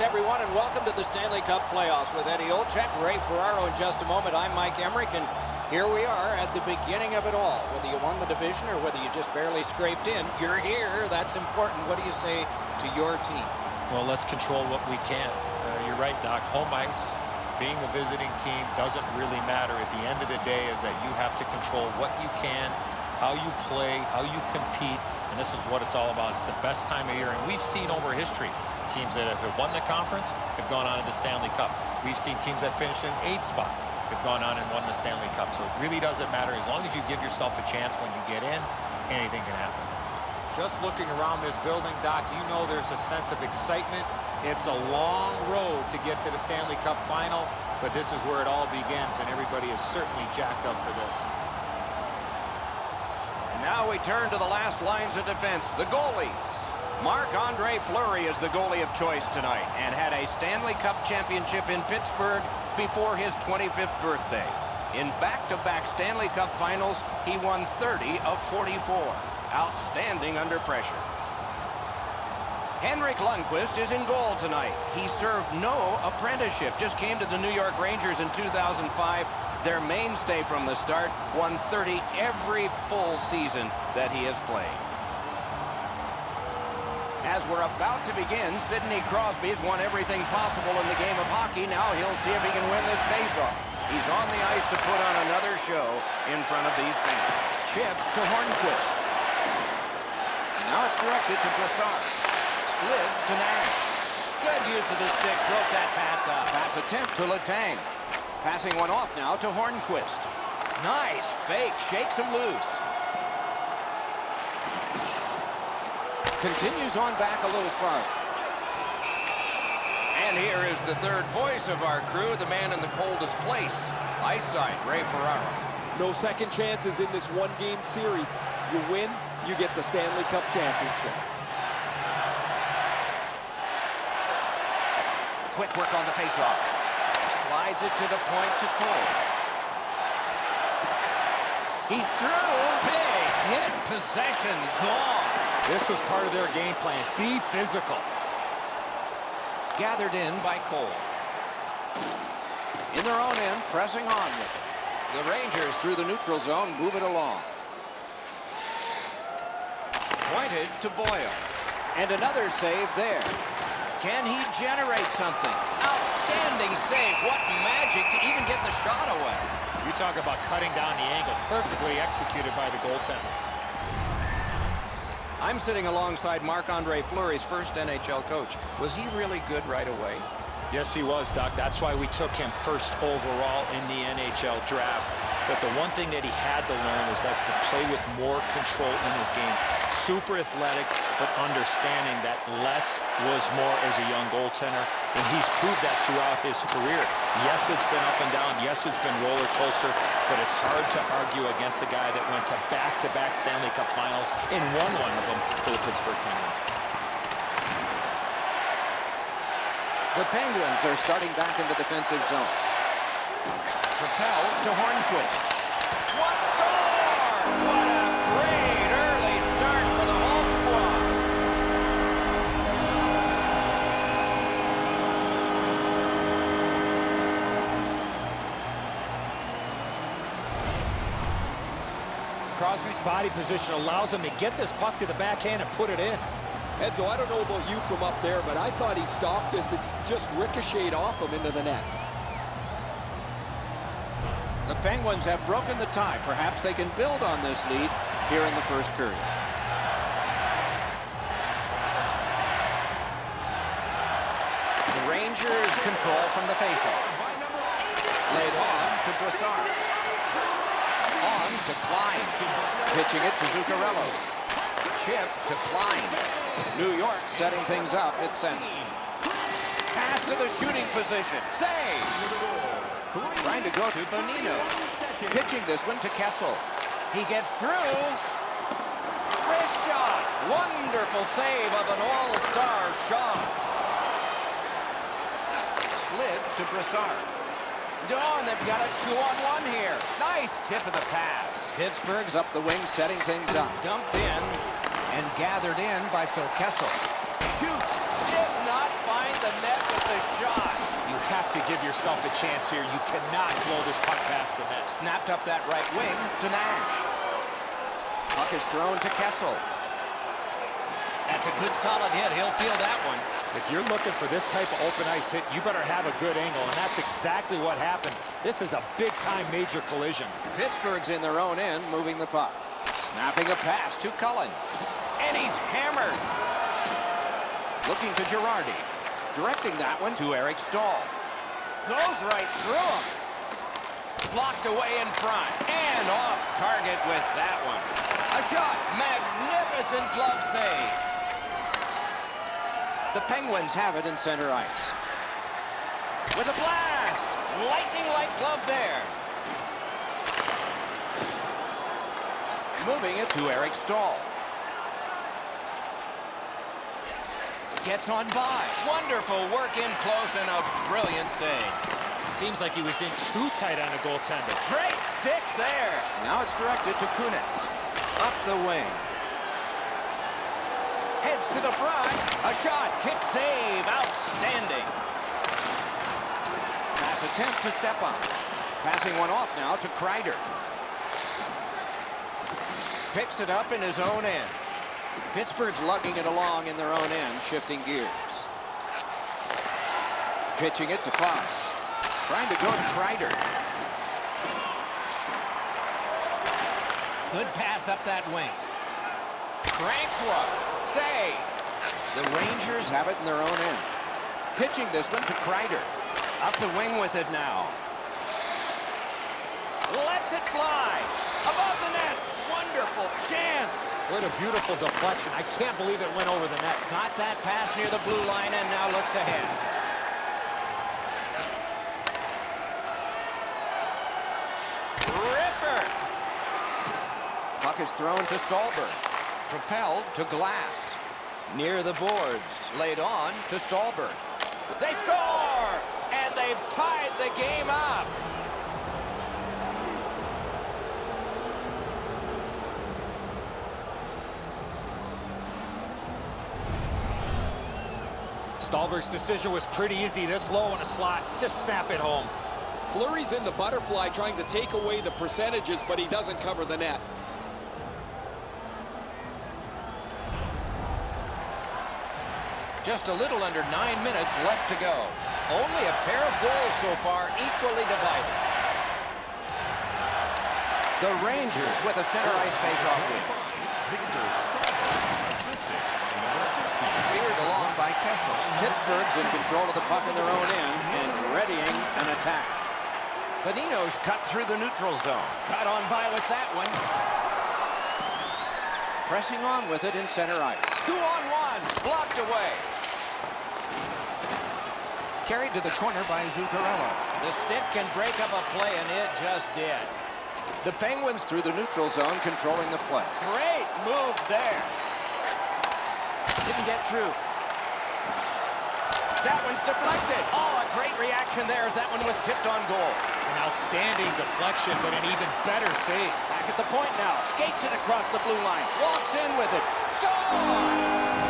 everyone, and welcome to the Stanley Cup playoffs with Eddie Olczyk, Ray Ferraro in just a moment. I'm Mike Emmerich, and here we are at the beginning of it all. Whether you won the division or whether you just barely scraped in, you're here. That's important. What do you say to your team? Well, let's control what we can. You're right, Doc. Home ice, being the visiting team, doesn't really matter. At the end of the day is that you have to control what you can, how you play, how you compete, and this is what it's all about. It's the best time of year, and we've seen over history teams that have won the conference have gone on to the Stanley Cup. We've seen teams that finished in 8th spot have gone on and won the Stanley Cup. So it really doesn't matter. As long as you give yourself a chance when you get in, anything can happen. Just looking around this building, Doc, you know there's a sense of excitement. It's a long road to get to the Stanley Cup final, but this is where it all begins, and everybody is certainly jacked up for this. And now we turn to the last lines of defense, the goalies. Marc-Andre Fleury is the goalie of choice tonight and had a Stanley Cup championship in Pittsburgh before his 25th birthday. In back-to-back Stanley Cup finals, he won 30 of 44. Outstanding under pressure. Henrik Lundqvist is in goal tonight. He served no apprenticeship, just came to the New York Rangers in 2005. Their mainstay from the start, won 30 every full season that he has played. As we're about to begin, Sidney Crosby's won everything possible in the game of hockey. Now he'll see if he can win this faceoff. He's on the ice to put on another show in front of these fans. Chip to Hornquist. Now it's directed to Brassard. Slid to Nash. Good use of the stick. Broke that pass up. Pass attempt to Letang. Passing one off now to Hornquist. Nice fake. Shakes him loose. Continues on back a little farther. And here is the third voice of our crew, the man in the coldest place. Ice side, Ray Ferraro. No second chances in this one-game series. You win, you get the Stanley Cup championship. Quick work on the faceoff. Slides it to the point to Cole. He's through. Big hit. Possession gone. This was part of their game plan. Be physical. Gathered in by Cole. In their own end, pressing on with it. The Rangers through the neutral zone move it along. Pointed to Boyle. And another save there. Can he generate something? Outstanding save. What magic to even get the shot away. You talk about cutting down the angle. Perfectly executed by the goaltender. I'm sitting alongside Marc-Andre Fleury's first NHL coach. Was he really good right away? Yes, he was, Doc. That's why we took him first overall in the NHL draft. But the one thing that he had to learn is that to play with more control in his game. Super athletic, but understanding that less was more as a young goaltender. And he's proved that throughout his career. Yes, it's been up and down. Yes, it's been roller coaster. But it's hard to argue against a guy that went to back-to-back Stanley Cup finals and won one of them for the Pittsburgh Penguins. The Penguins are starting back in the defensive zone. Propelled to Hornquist. What score! What a great early start for the home squad. Crosby's body position allows him to get this puck to the backhand and put it in. Edzo, I don't know about you from up there, but I thought he stopped this. It's just ricocheted off him into the net. The Penguins have broken the tie. Perhaps they can build on this lead here in the first period. The Rangers control from the faceoff. Laid on to Brassard. On to Klein. Pitching it to Zuccarello. Chip to Klein. New York setting things up at center. Pass to the shooting position. Save! Trying to go to Bonino. Pitching this one to Kessel. He gets through. Wrist shot. Wonderful save of an all-star shot. Slid to Brassard. Dawn, they've got a 2-on-1 here. Nice tip of the pass. Pittsburgh's up the wing, setting things up. Dumped in and gathered in by Phil Kessel. Shoots. Did not find the net. shot. You have to give yourself a chance here. You cannot blow this puck past the net. Snapped up that right wing to Nash. Puck is thrown to Kessel. That's a good solid hit. He'll feel that one. If you're looking for this type of open ice hit, you better have a good angle, and that's exactly what happened. This is a big-time major collision. Pittsburgh's in their own end, moving the puck. Snapping a pass to Cullen. And he's hammered. Looking to Girardi. Directing that one to Eric Stahl. Goes right through him. Blocked away in front. And off target with that one. A shot. Magnificent glove save. The Penguins have it in center ice. With a blast. Lightning-like glove there. Moving it to Eric Stahl. Gets on by. Wonderful work in close and a brilliant save. Seems like he was in too tight on the goaltender. Great stick there. Now it's directed to Kunitz. Up the wing. Heads to the front. A shot. Kick save. Outstanding. Pass attempt to step on. Passing one off now to Kreider. Picks it up in his own end. Pittsburgh's lugging it along in their own end, shifting gears. Pitching it to Faust. Trying to go to Kreider. Good pass up that wing. Cranks one. Save. The Rangers have it in their own end. Pitching this one to Kreider. Up the wing with it now. Lets it fly. Above the net. Wonderful chance. What a beautiful deflection. I can't believe it went over the net. Got that pass near the blue line and now looks ahead. Ripper. Puck is thrown to Stallberg. Propelled to Glass. Near the boards. Laid on to Stallberg. They score! And they've tied the game up. Stallberg's decision was pretty easy. This low in a slot. Just snap it home. Fleury's in the butterfly trying to take away the percentages, but he doesn't cover the net. Just a little under 9 minutes left to go. Only a pair of goals so far, equally divided. The Rangers with a center ice face-off win. Speared along by Kessel. Pittsburgh's in control of the puck in their own end and readying an attack. Bonino's cut through the neutral zone. Cut on by with that one. Pressing on with it in center ice. 2-on-1. Blocked away. Carried to the corner by Zuccarello. The stick can break up a play, and it just did. The Penguins through the neutral zone, controlling the play. Great move there. Didn't get through. That one's deflected. Oh, a great reaction there as that one was tipped on goal. An outstanding deflection, but an even better save. Back at the point now. Skates it across the blue line. Walks in with it. Score!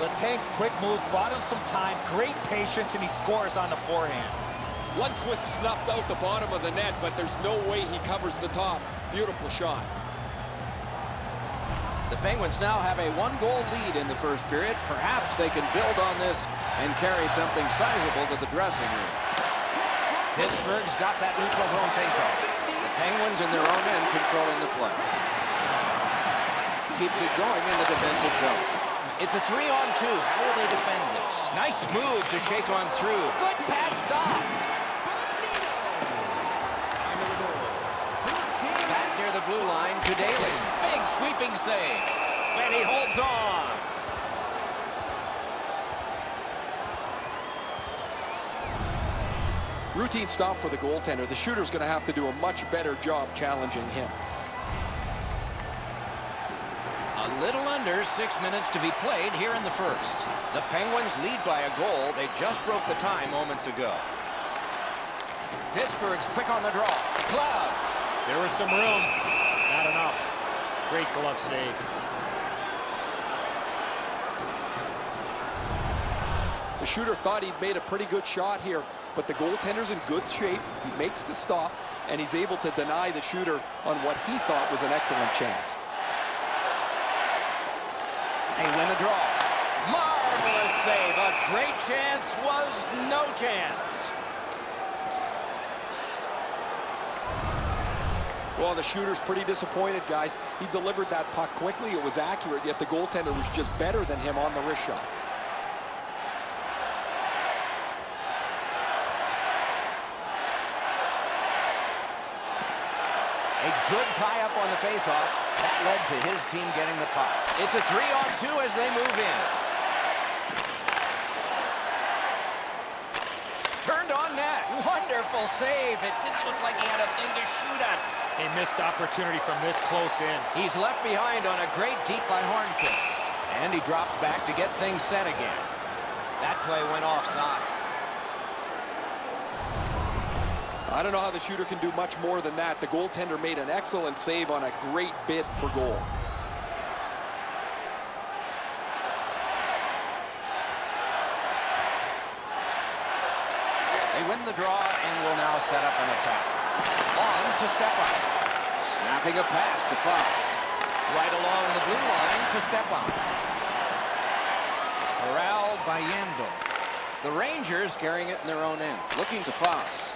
Letang's quick move bought him some time, great patience, and he scores on the forehand. Lundqvist snuffed out the bottom of the net, but there's no way he covers the top. Beautiful shot. The Penguins now have a one-goal lead in the first period. Perhaps they can build on this and carry something sizable to the dressing room. Pittsburgh's got that neutral zone faceoff. The Penguins in their own end controlling the play. Keeps it going in the defensive zone. It's a 3-on-2. How will they defend this? Nice move to shake on through. Good pad stop. Back near the blue line to Daly. Big sweeping save. And he holds on. Routine stop for the goaltender. The shooter's going to have to do a much better job challenging him. A little under 6 minutes to be played here in the first. The Penguins lead by a goal. They just broke the tie moments ago. Pittsburgh's quick on the draw. Glove. There was some room. Not enough. Great glove save. The shooter thought he'd made a pretty good shot here, but the goaltender's in good shape. He makes the stop, and he's able to deny the shooter on what he thought was an excellent chance. They win the draw. Marvelous save. A great chance was no chance. Well, the shooter's pretty disappointed, guys. He delivered that puck quickly. It was accurate, yet the goaltender was just better than him on the wrist shot. A good tie-up on the faceoff. That led to his team getting the puck. It's a 3-on-2 as they move in. Turned on net. Wonderful save. It didn't look like he had a thing to shoot at. A missed opportunity from this close in. He's left behind on a great deep by Hornquist. And he drops back to get things set again. That play went offside. I don't know how the shooter can do much more than that. The goaltender made an excellent save on a great bid for goal. They win the draw and will now set up an attack. On to Stepan. Snapping a pass to Faust. Right along the blue line to Stepan. Corralled by Yandel. The Rangers carrying it in their own end. Looking to Faust.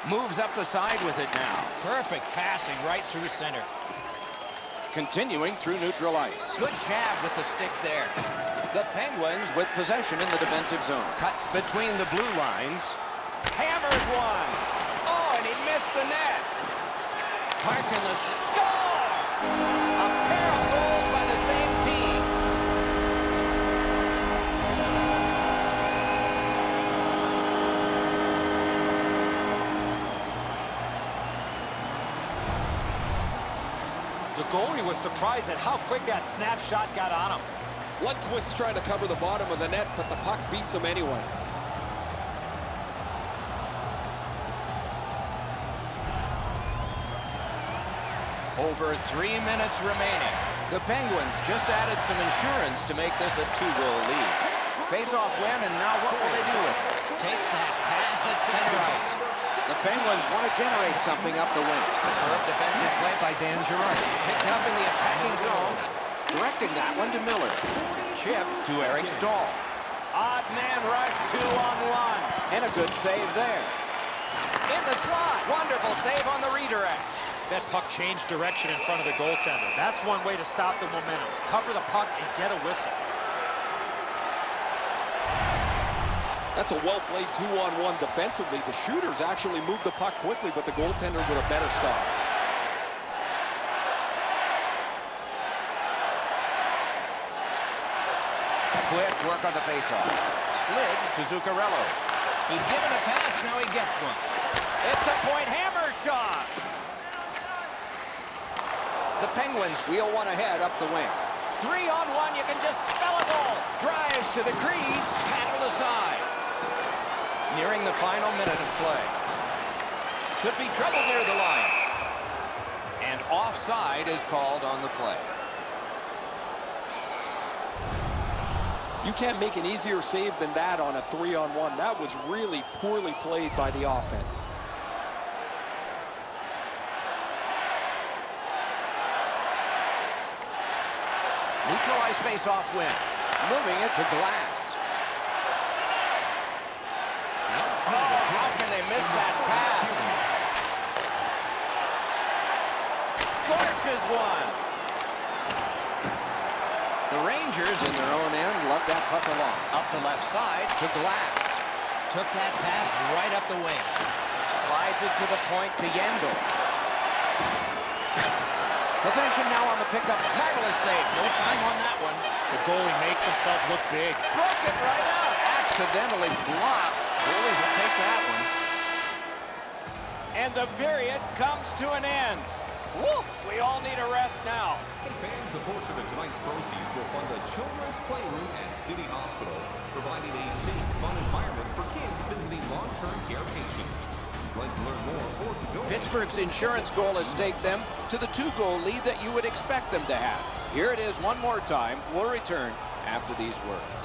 Moves up the side with it now. Perfect passing right through center. Continuing through neutral ice. Good jab with the stick there. The Penguins with possession in the defensive zone. Cuts between the blue lines. Hammers one. Oh, and he missed the net. Parked in the score. A pair of goals by the same team. The goalie was surprised at how quick that snapshot got on him. Lundqvist's trying to cover the bottom of the net, but the puck beats him anyway. Over 3 minutes remaining. The Penguins just added some insurance to make this a 2-goal lead. Face-off win, and now what will they do with it? Takes that pass at center ice. The Penguins want to generate something up the wing. Superb defensive play by Dan Girardi. Picked up in the attacking zone. Directing that one to Miller. Chip to Eric Stahl. Odd man rush 2-on-1. And a good save there. In the slot. Wonderful save on the redirect. That puck changed direction in front of the goaltender. That's one way to stop the momentum. Cover the puck and get a whistle. That's a well-played 2-on-1 defensively. The shooters actually moved the puck quickly, but the goaltender with a better stop. Quick work on the faceoff. Slid to Zuccarello. He's given a pass, now he gets one. It's a point hammer shot. The Penguins wheel one ahead up the wing. 3-on-1, you can just spell a goal. Drives to the crease, paddled aside. Nearing the final minute of play. Could be trouble near the line. And offside is called on the play. You can't make an easier save than that on a 3-on-1. That was really poorly played by the offense. Neutralized face-off win. Moving it to Glass. Oh, how can they miss that pass? Scorches one. The Rangers in their own end love that puck along. Up the left side to Glass. Took that pass right up the wing. Slides it to the point to Yandel. Possession now on the pickup. Marvelous save. No time on that one. The goalie makes himself look big. Broke it right out. Accidentally blocked. Goalies will take that one. And the period comes to an end. Woo! We all need a rest now. Fans, a portion of tonight's proceeds will fund a children's playroom at City Hospital, providing a safe, fun environment for kids visiting long-term care patients. To learn more or to donate. Pittsburgh's insurance goal has staked them to the 2-goal lead that you would expect them to have. Here it is one more time. We'll return after these words.